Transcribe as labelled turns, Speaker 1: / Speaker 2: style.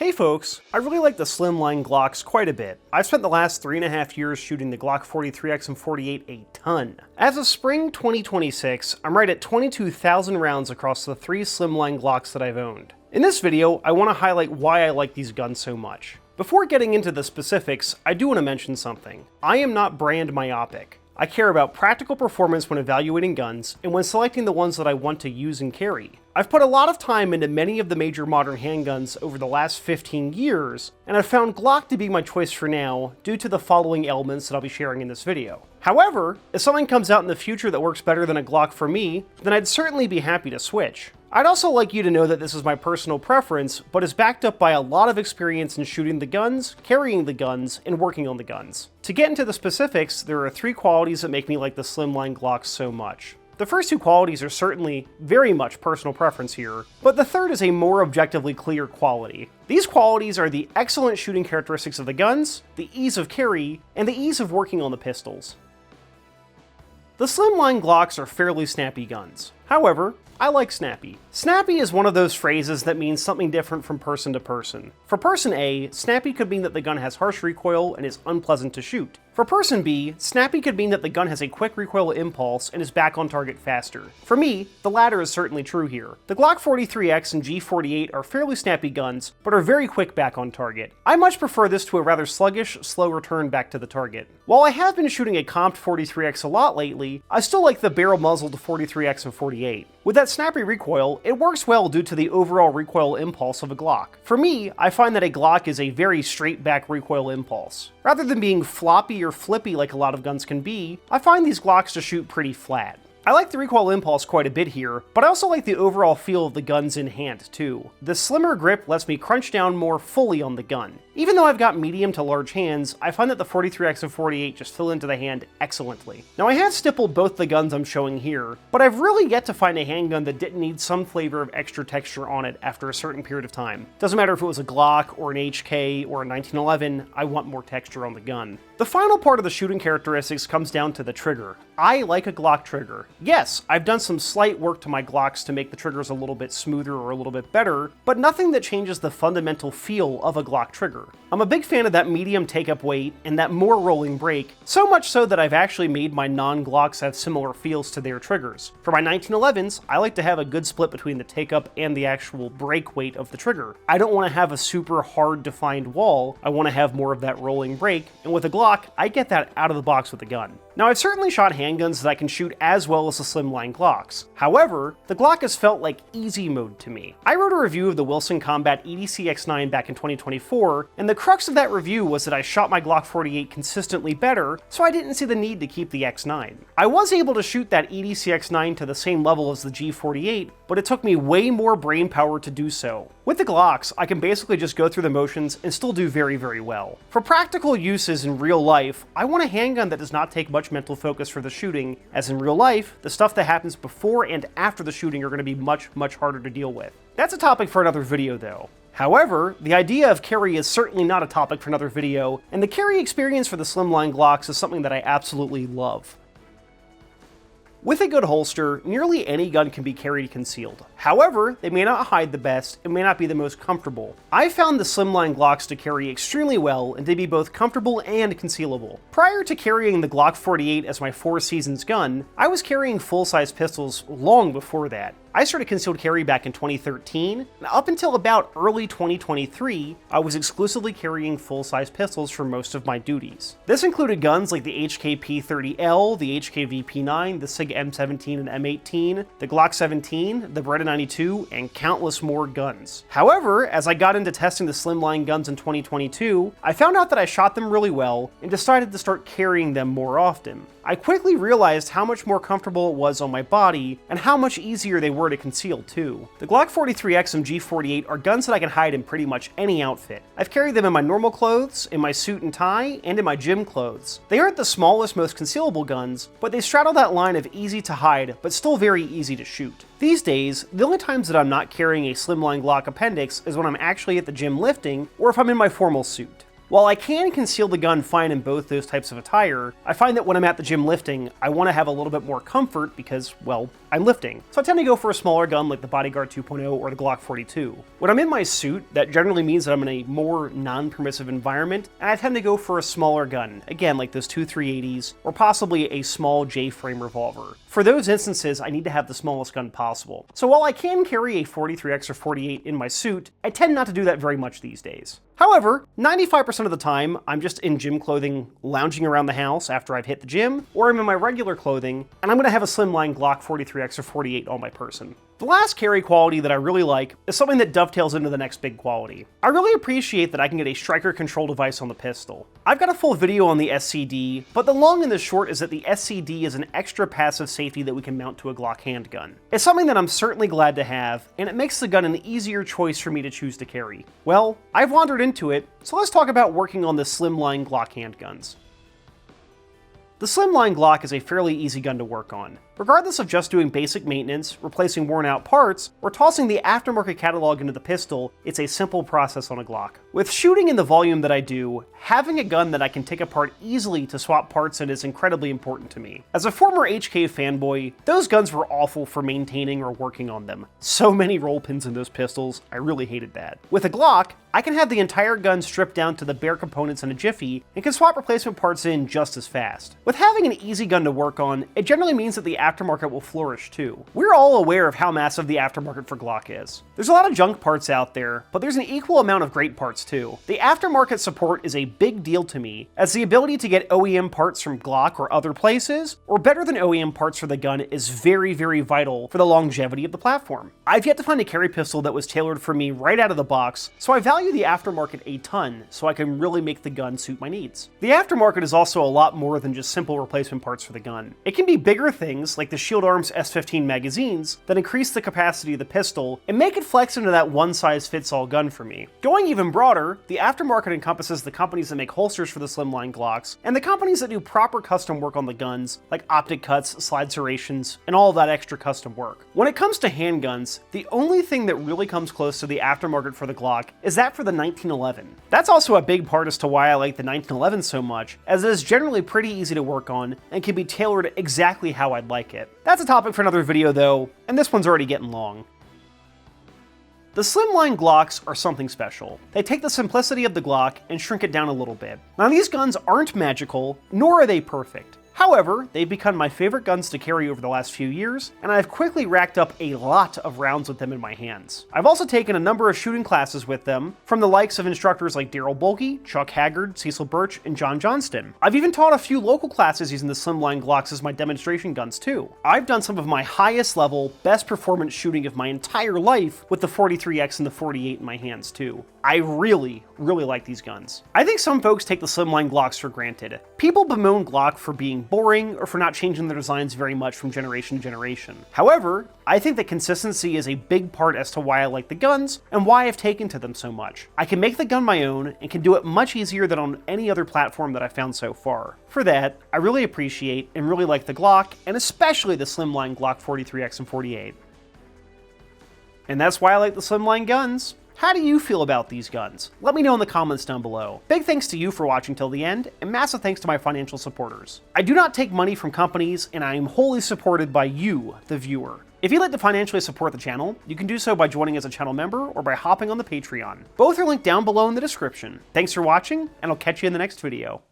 Speaker 1: Hey folks, I really like the Slimline Glocks quite a bit. I've spent the last 3.5 years shooting the Glock 43x and 48 a ton. As of spring 2026, I'm right at 22,000 rounds across the 3 Slimline Glocks that I've owned. In this video, I want to highlight why I like these guns so much. Before getting into the specifics, I do want to mention something. I am not brand myopic. I care about practical performance when evaluating guns, and when selecting the ones that I want to use and carry. I've put a lot of time into many of the major modern handguns over the last 15 years, and I've found Glock to be my choice for now, due to the following elements that I'll be sharing in this video. However, if something comes out in the future that works better than a Glock for me, then I'd certainly be happy to switch. I'd also like you to know that this is my personal preference, but is backed up by a lot of experience in shooting the guns, carrying the guns, and working on the guns. To get into the specifics, there are 3 qualities that make me like the Slimline Glocks so much. The first 2 qualities are certainly very much personal preference here, but the third is a more objectively clear quality. These qualities are the excellent shooting characteristics of the guns, the ease of carry, and the ease of working on the pistols. The Slimline Glocks are fairly snappy guns. However, I like snappy. Snappy is one of those phrases that means something different from person to person. For person A, snappy could mean that the gun has harsh recoil and is unpleasant to shoot. For person B, snappy could mean that the gun has a quick recoil impulse and is back on target faster. For me, the latter is certainly true here. The Glock 43x and G48 are fairly snappy guns, but are very quick back on target. I much prefer this to a rather sluggish, slow return back to the target. While I have been shooting a comped 43x a lot lately, I still like the barrel-muzzled 43x and 48. With that snappy recoil, it works well due to the overall recoil impulse of a Glock. For me, I find that a Glock is a very straight back recoil impulse. Rather than being floppy or flippy like a lot of guns can be, I find these Glocks to shoot pretty flat. I like the recoil impulse quite a bit here, but I also like the overall feel of the guns in hand too. The slimmer grip lets me crunch down more fully on the gun. Even though I've got medium to large hands, I find that the 43x and 48 just fill into the hand excellently. Now I have stippled both the guns I'm showing here, but I've really yet to find a handgun that didn't need some flavor of extra texture on it after a certain period of time. Doesn't matter if it was a Glock or an HK or a 1911, I want more texture on the gun. The final part of the shooting characteristics comes down to the trigger. I like a Glock trigger. Yes, I've done some slight work to my Glocks to make the triggers a little bit smoother or a little bit better, but nothing that changes the fundamental feel of a Glock trigger. I'm a big fan of that medium take-up weight and that more rolling break, so much so that I've actually made my non-Glocks have similar feels to their triggers. For my 1911s, I like to have a good split between the take-up and the actual break weight of the trigger. I don't want to have a super hard defined wall, I want to have more of that rolling break, and with a Glock, I get that out of the box with the gun. Now I've certainly shot handguns that I can shoot as well as the Slimline Glocks. However, the Glock has felt like easy mode to me. I wrote a review of the Wilson Combat EDC-X9 back in 2024, and the crux of that review was that I shot my Glock 48 consistently better, so I didn't see the need to keep the X9. I was able to shoot that EDC-X9 to the same level as the G48, but it took me way more brain power to do so. With the Glocks, I can basically just go through the motions and still do very, very well. For practical uses in real life, I want a handgun that does not take much mental focus for the shooting, as in real life, the stuff that happens before and after the shooting are going to be much, much harder to deal with. That's a topic for another video though. However, the idea of carry is certainly not a topic for another video, and the carry experience for the Slimline Glocks is something that I absolutely love. With a good holster, nearly any gun can be carried concealed. However, they may not hide the best and may not be the most comfortable. I found the Slimline Glocks to carry extremely well and to be both comfortable and concealable. Prior to carrying the Glock 48 as my 4 Seasons gun, I was carrying full-size pistols long before that. I started concealed carry back in 2013, and up until about early 2023, I was exclusively carrying full-size pistols for most of my duties. This included guns like the HK-P30L, the HK-VP9, the SIG M17 and M18, the Glock 17, the Beretta 92, and countless more guns. However, as I got into testing the Slimline guns in 2022, I found out that I shot them really well and decided to start carrying them more often. I quickly realized how much more comfortable it was on my body, and how much easier they were to conceal too. The Glock 43x and G48 are guns that I can hide in pretty much any outfit. I've carried them in my normal clothes, in my suit and tie, and in my gym clothes. They aren't the smallest, most concealable guns, but they straddle that line of easy to hide, but still very easy to shoot. These days, the only times that I'm not carrying a Slimline Glock appendix is when I'm actually at the gym lifting, or if I'm in my formal suit. While I can conceal the gun fine in both those types of attire, I find that when I'm at the gym lifting, I want to have a little bit more comfort because, well, I'm lifting, so I tend to go for a smaller gun like the Bodyguard 2.0 or the Glock 42. When I'm in my suit, that generally means that I'm in a more non-permissive environment, and I tend to go for a smaller gun, again like those two 380s, or possibly a small J-frame revolver. For those instances, I need to have the smallest gun possible. So while I can carry a 43x or 48 in my suit, I tend not to do that very much these days. However, 95% of the time, I'm just in gym clothing, lounging around the house after I've hit the gym, or I'm in my regular clothing, and I'm going to have a Slimline Glock 43x or 48 on my person. The last carry quality that I really like is something that dovetails into the next big quality. I really appreciate that I can get a striker control device on the pistol. I've got a full video on the SCD, but the long and the short is that the SCD is an extra passive safety that we can mount to a Glock handgun. It's something that I'm certainly glad to have, and it makes the gun an easier choice for me to choose to carry. Well, I've wandered into it, so let's talk about working on the Slimline Glock handguns. The Slimline Glock is a fairly easy gun to work on. Regardless of just doing basic maintenance, replacing worn out parts, or tossing the aftermarket catalog into the pistol, it's a simple process on a Glock. With shooting in the volume that I do, having a gun that I can take apart easily to swap parts in is incredibly important to me. As a former HK fanboy, those guns were awful for maintaining or working on them. So many roll pins in those pistols, I really hated that. With a Glock, I can have the entire gun stripped down to the bare components in a jiffy and can swap replacement parts in just as fast. With having an easy gun to work on, it generally means that the aftermarket will flourish too. We're all aware of how massive the aftermarket for Glock is. There's a lot of junk parts out there, but there's an equal amount of great parts too. The aftermarket support is a big deal to me, as the ability to get OEM parts from Glock or other places, or better than OEM parts for the gun, is very, very vital for the longevity of the platform. I've yet to find a carry pistol that was tailored for me right out of the box, so I value the aftermarket a ton, so I can really make the gun suit my needs. The aftermarket is also a lot more than just simple replacement parts for the gun. It can be bigger things like the Shield Arms S15 magazines that increase the capacity of the pistol and make it flex into that one-size-fits-all gun for me. Going even broader, the aftermarket encompasses the companies that make holsters for the Slimline Glocks and the companies that do proper custom work on the guns, like optic cuts, slide serrations, and all of that extra custom work. When it comes to handguns, the only thing that really comes close to the aftermarket for the Glock is that for the 1911. That's also a big part as to why I like the 1911 so much, as it is generally pretty easy to work on and can be tailored exactly how I'd like it. That's a topic for another video though, and this one's already getting long. The Slimline Glocks are something special. They take the simplicity of the Glock and shrink it down a little bit. Now these guns aren't magical, nor are they perfect. However, they've become my favorite guns to carry over the last few years, and I've quickly racked up a lot of rounds with them in my hands. I've also taken a number of shooting classes with them, from the likes of instructors like Daryl Bulkey, Chuck Haggard, Cecil Birch, and John Johnston. I've even taught a few local classes using the Slimline Glocks as my demonstration guns too. I've done some of my highest level, best performance shooting of my entire life with the 43X and the 48 in my hands too. I really, really like these guns. I think some folks take the Slimline Glocks for granted. People bemoan Glock for being boring or for not changing their designs very much from generation to generation. However, I think that consistency is a big part as to why I like the guns and why I've taken to them so much. I can make the gun my own and can do it much easier than on any other platform that I've found so far. For that, I really appreciate and really like the Glock, and especially the Slimline Glock 43X and 48. And that's why I like the Slimline guns. How do you feel about these guns? Let me know in the comments down below. Big thanks to you for watching till the end, and massive thanks to my financial supporters. I do not take money from companies, and I am wholly supported by you, the viewer. If you'd like to financially support the channel, you can do so by joining as a channel member or by hopping on the Patreon. Both are linked down below in the description. Thanks for watching, and I'll catch you in the next video.